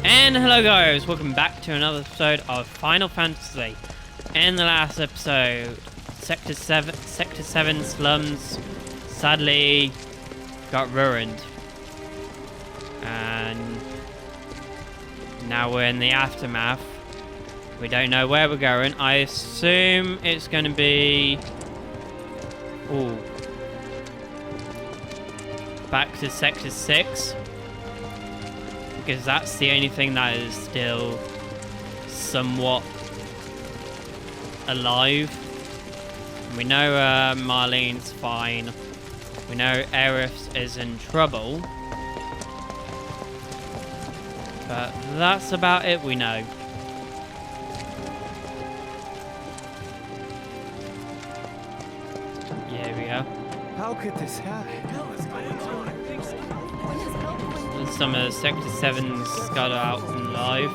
And hello guys, welcome back to another episode of Final Fantasy. In the last episode, Sector 7 slums sadly got ruined. And now we're in the aftermath. We don't know where we're going. I assume it's going to be... Ooh. Back to Sector 6. Because that's the only thing that is still somewhat alive. We know Marlene's fine. We know Aerith is in trouble. But that's about it we know. Here we go. How could this happen? Some of Sector 7's got out alive.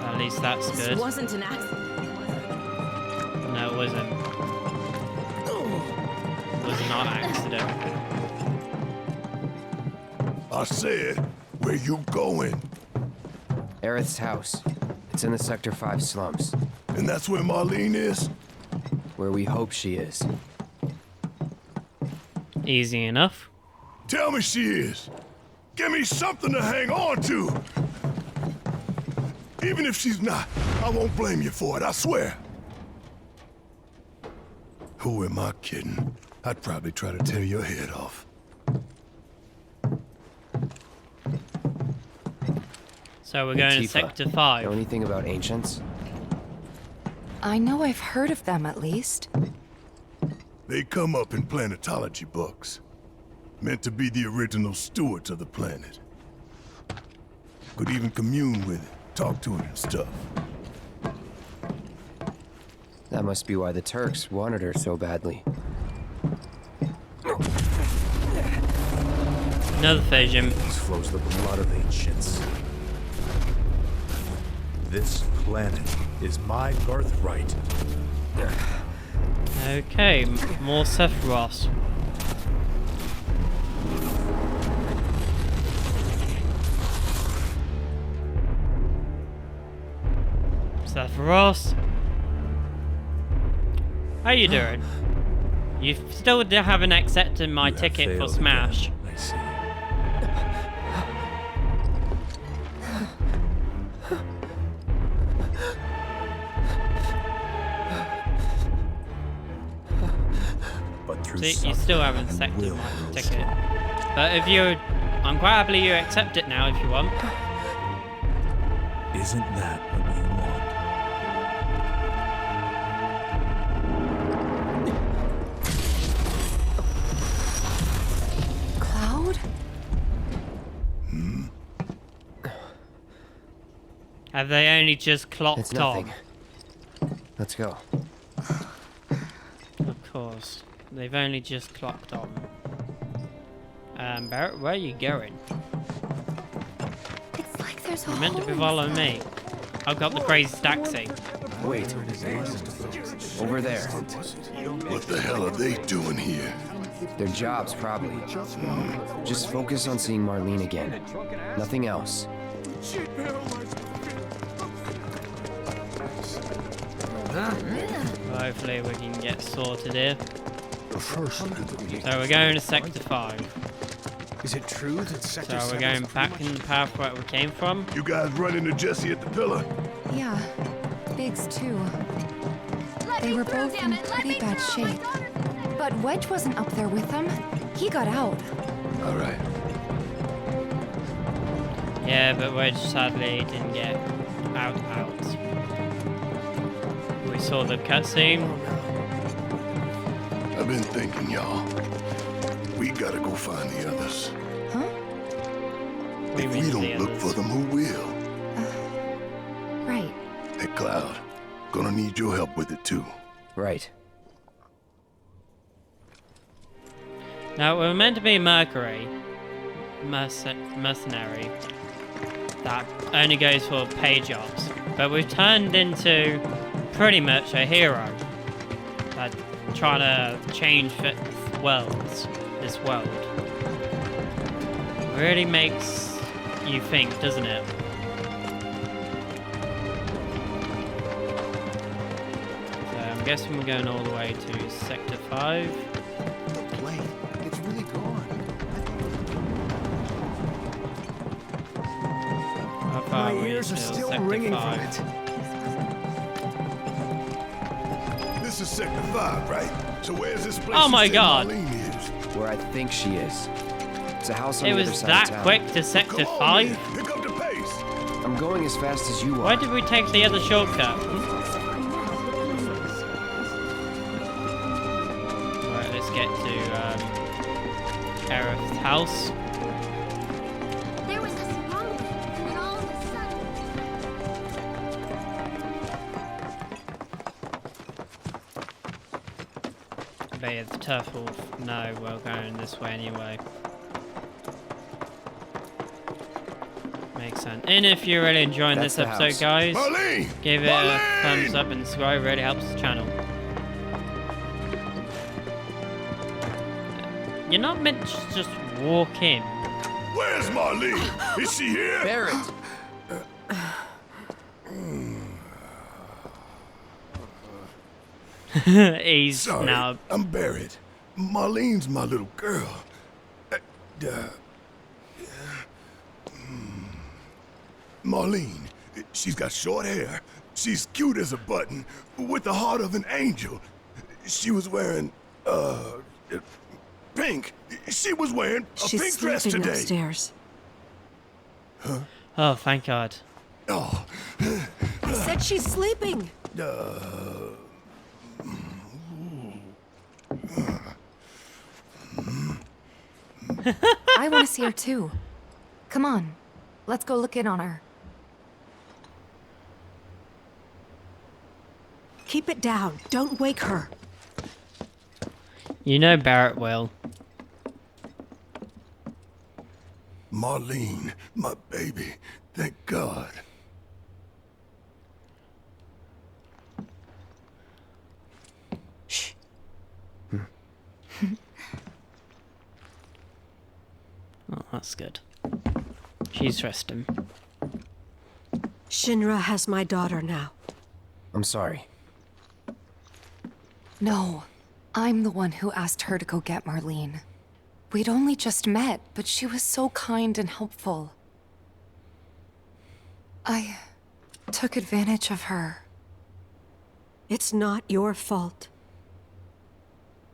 At least that's good. This wasn't an accident. No, it wasn't. It was not an accident. I said, where you going? Aerith's house. It's in the Sector 5 slums. And that's where Marlene is? Where we hope she is. Easy enough. Tell me she is. Give me something to hang on to. Even if she's not, I won't blame you for it, I swear. Who am I kidding? I'd probably try to tear your head off. So we're going to Sector 5. Know anything about ancients? I know I've heard of them, at least. They come up in planetology books. Meant to be the original stewards of the planet. Could even commune with it, talk to it and stuff. That must be why the Turks wanted her so badly. Another vision. This flows the blood of ancients. This planet is my birthright. Okay, more Sephiroth. Sephiroth. How you doing? You still haven't accepted my ticket for Smash. Again, I see. But through See, you still haven't accepted my ticket. But if you... I'm quite happily you accept it now if you want. Isn't that what you want? Cloud? Have they only just It's clocked nothing. on? Let's go. Of course. They've only just clocked on. Barret, where are you going? It's like there's a You're meant to be hole following me. I've got the crazy taxi. Wait. Over there. What the hell are they doing here? Their jobs, probably. Just focus on seeing Marlene again. Nothing else. Hopefully we can get sorted here. So we're going to Sector 5. Is it true that Sector So we're 7's going back in the path where we came from. You guys run into Jesse at the pillar? Yeah, Biggs too. They were both in pretty bad shape. But Wedge wasn't up there with them. He got out. All right. Yeah, but Wedge sadly didn't get out. We saw the cutscene. I've been thinking, y'all. We gotta go find the others. Huh? What do you If mean we the don't look others? for them, who will? Right. Hey, Cloud. Gonna need your help with it, too. Right. Now, we're meant to be Mercury. Mercenary. That only goes for pay jobs. But we've turned into pretty much a hero. That trying to change this world. Really makes you think, doesn't it? guessing we're going all the way to Sector 5. The plane. It's really gone. How far My are we ears are till still Sector ringing 5? from it. This is Sector 5, right? So where's this place? Oh my you say God. Marlene is? Where I think she is. It's a house on It the other was side that of town. quick to Sector Come on, 5? man. Pick up the pace. I'm going as fast as you are. Why did we take the other shortcut? Right, let's get to Aerith's house. There was this rumbling, and then all of a sudden... Bay of the Turf Wolf. No, we're going this way anyway. Makes sense. And if you're really enjoying That's this the episode, house. guys, Marlene! give it a Marlene! thumbs up and subscribe. Really helps the channel. You're not meant to just walk in. Where's Marlene? Is she here? Barret! He's Sorry, now. I'm Barret. Marlene's my little girl. Marlene, she's got short hair. She's cute as a button, with the heart of an angel. She was wearing, pink. She was wearing a She's pink dress sleeping today. upstairs. Oh, thank God. Oh, I said she's sleeping. I want to see her too. Come on, let's go look in on her. Keep it down. Don't wake her. You know Barret will. Marlene, my baby. Thank God. Shh. Oh, that's good. She's resting. Shinra has my daughter now. I'm sorry. No, I'm the one who asked her to go get Marlene. We'd only just met, but she was so kind and helpful. I took advantage of her. It's not your fault.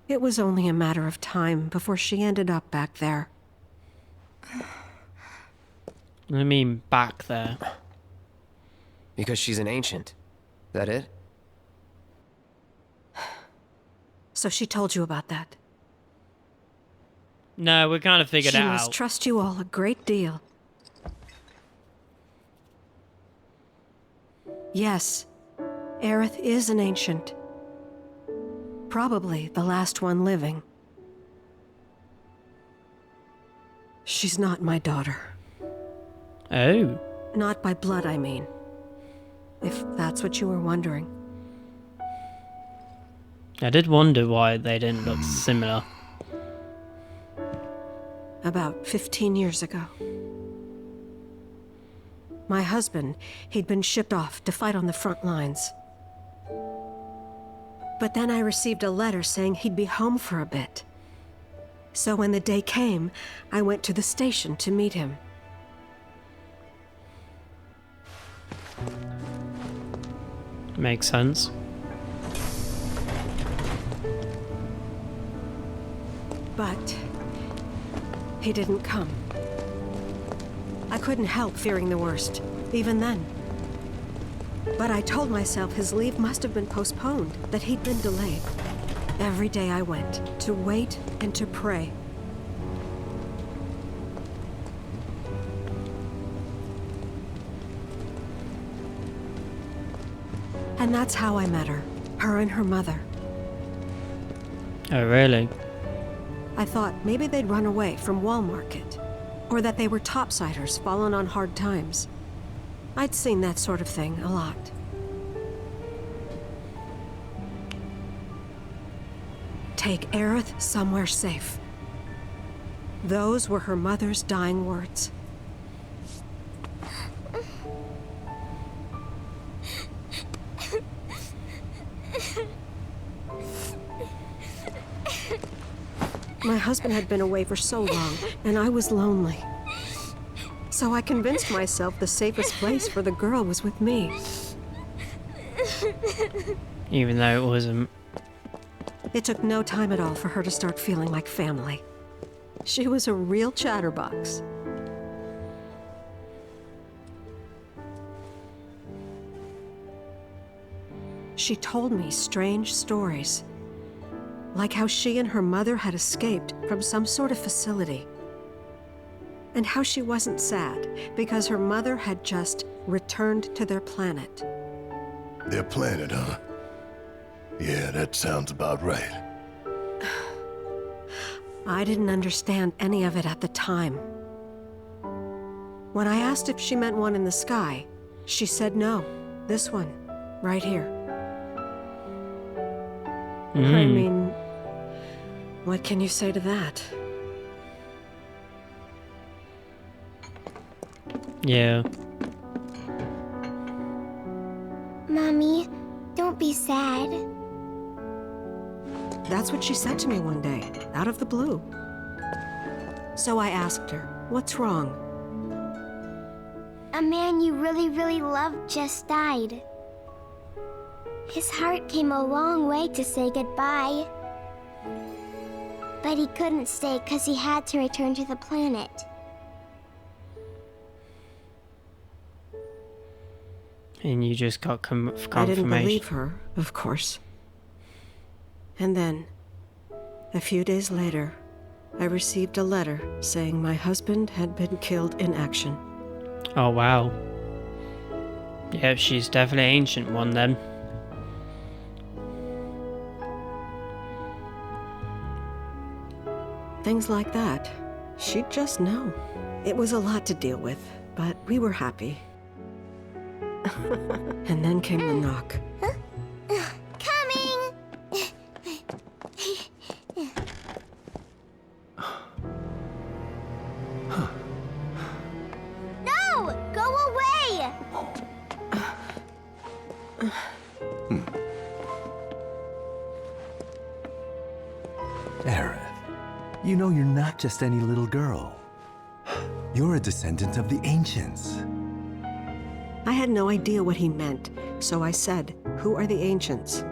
It was only a matter of time before she ended up back there. I mean, back there. Because she's an ancient. That it? So she told you about that. No, we kind of figured She it must out. trust you all a great deal. Yes, Aerith is an ancient. Probably the last one living. She's not my daughter. Oh. Not by blood, I mean. If that's what you were wondering. I did wonder why they didn't look similar. About 15 years ago. My husband, he'd been shipped off to fight on the front lines. But then I received a letter saying he'd be home for a bit. So when the day came, I went to the station to meet him. Makes sense. But he didn't come. I couldn't help fearing the worst, even then. But I told myself his leave must have been postponed, that he'd been delayed. Every day I went, to wait and to pray. And that's how I met her and her mother. Oh, really? I thought maybe they'd run away from Wall Market, or that they were topsiders fallen on hard times. I'd seen that sort of thing a lot. Take Aerith somewhere safe. Those were her mother's dying words. My husband had been away for so long, and I was lonely. So I convinced myself the safest place for the girl was with me. Even though it wasn't. It took no time at all for her to start feeling like family. She was a real chatterbox. She told me strange stories, like how she and her mother had escaped from some sort of facility, and how she wasn't sad because her mother had just returned to their planet. Their planet, huh? Yeah, that sounds about right. I didn't understand any of it at the time. When I asked if she meant one in the sky, she said no. This one, right here. I mean, what can you say to that? Yeah. Mommy, don't be sad. That's what she said to me one day, out of the blue. So I asked her, what's wrong? A man you really, really loved just died. His heart came a long way to say goodbye. But he couldn't stay because he had to return to the planet. And you just got confirmation. I didn't believe her, of course. And then, a few days later, I received a letter saying my husband had been killed in action. Oh, wow. Yeah, she's definitely an ancient one then. Things like that. She'd just know. It was a lot to deal with, but we were happy. And then came the knock. Coming! No! Go away! Aerith, you know you're not just any little girl. You're a descendant of the ancients. I had no idea what he meant, so I said, "Who are the ancients?"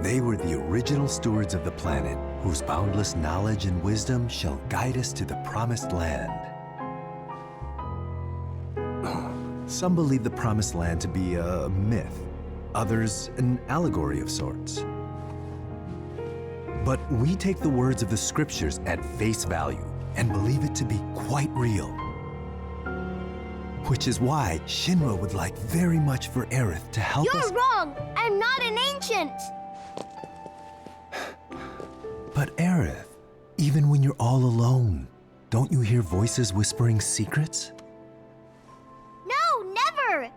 They were the original stewards of the planet, whose boundless knowledge and wisdom shall guide us to the promised land. Some believe the promised land to be a myth, others an allegory of sorts. But we take the words of the scriptures at face value and believe it to be quite real. Which is why Shinra would like very much for Aerith to help us. You're wrong! I'm not an ancient! But Aerith, even when you're all alone, don't you hear voices whispering secrets? No, never!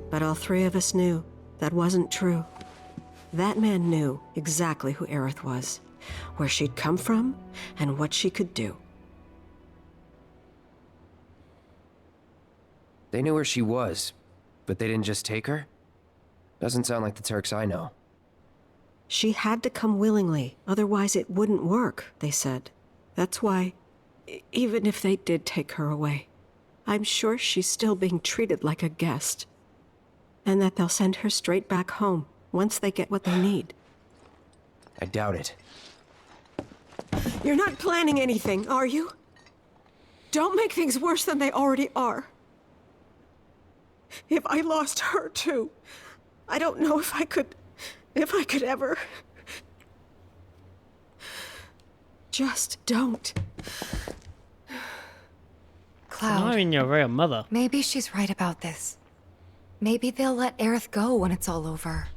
But all three of us knew that wasn't true. That man knew exactly who Aerith was, where she'd come from, and what she could do. They knew where she was, but they didn't just take her? Doesn't sound like the Turks I know. She had to come willingly, otherwise it wouldn't work, they said. That's why, even if they did take her away, I'm sure she's still being treated like a guest. And that they'll send her straight back home once they get what they need. I doubt it. You're not planning anything, are you? Don't make things worse than they already are. If I lost her too, I don't know if I could ever. Just don't. Cloud, Not even your real mother. maybe she's right about this. Maybe they'll let Aerith go when it's all over.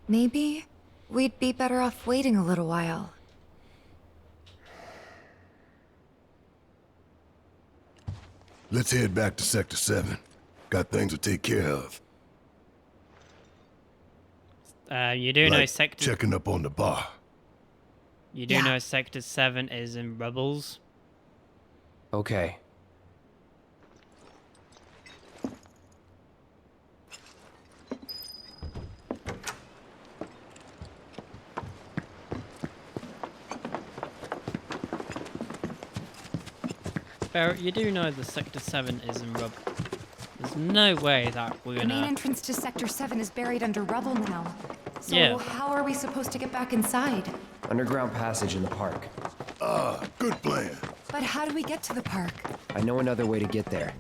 Maybe we'd be better off waiting a little while. Let's head back to Sector 7. Got things to take care of. You do know Like Sector... checking up on the bar. You do know Sector 7 is in Rebels. Okay. Barret, you do know the Sector 7 is in rubble. There's no way that we're The main gonna... entrance to Sector 7 is buried under rubble now. So Yeah. how are we supposed to get back inside? Underground passage in the park. Ah, good plan. But how do we get to the park? I know another way to get there.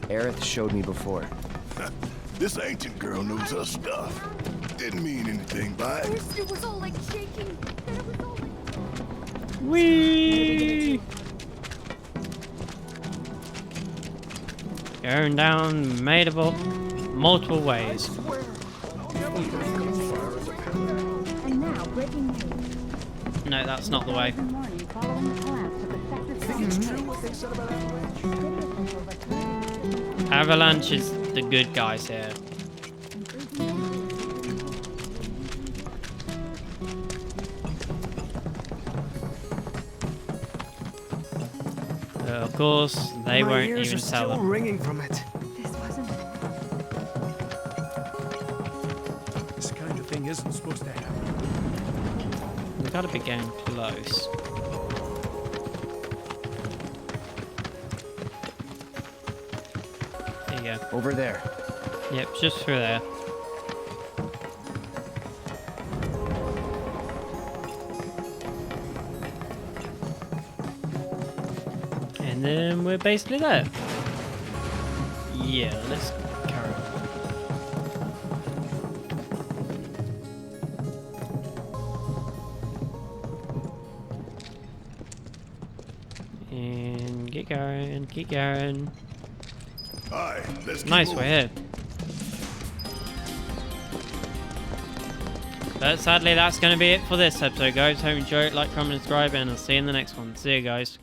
Aerith showed me before. This ancient girl knows her stuff. Didn't mean anything by it. It was all like shaking. Whee! Going down multiple ways. And now, breaking news. No, that's not the way. Morning following the collapse of the Sector 7. Avalanche is the good guys here. Of course, they My won't ears even are tell still them. ringing from it. This wasn't. This kind of thing isn't supposed to happen. We've got to be getting close. There you go. Over there. Yep, just through there. And then we're basically there. Yeah, let's carry on. And get going, keep going. Aye, let's keep Nice, moving. we're here. But sadly, that's going to be it for this episode, guys. Hope you enjoyed it, like, comment, subscribe, and I'll see you in the next one. See you guys.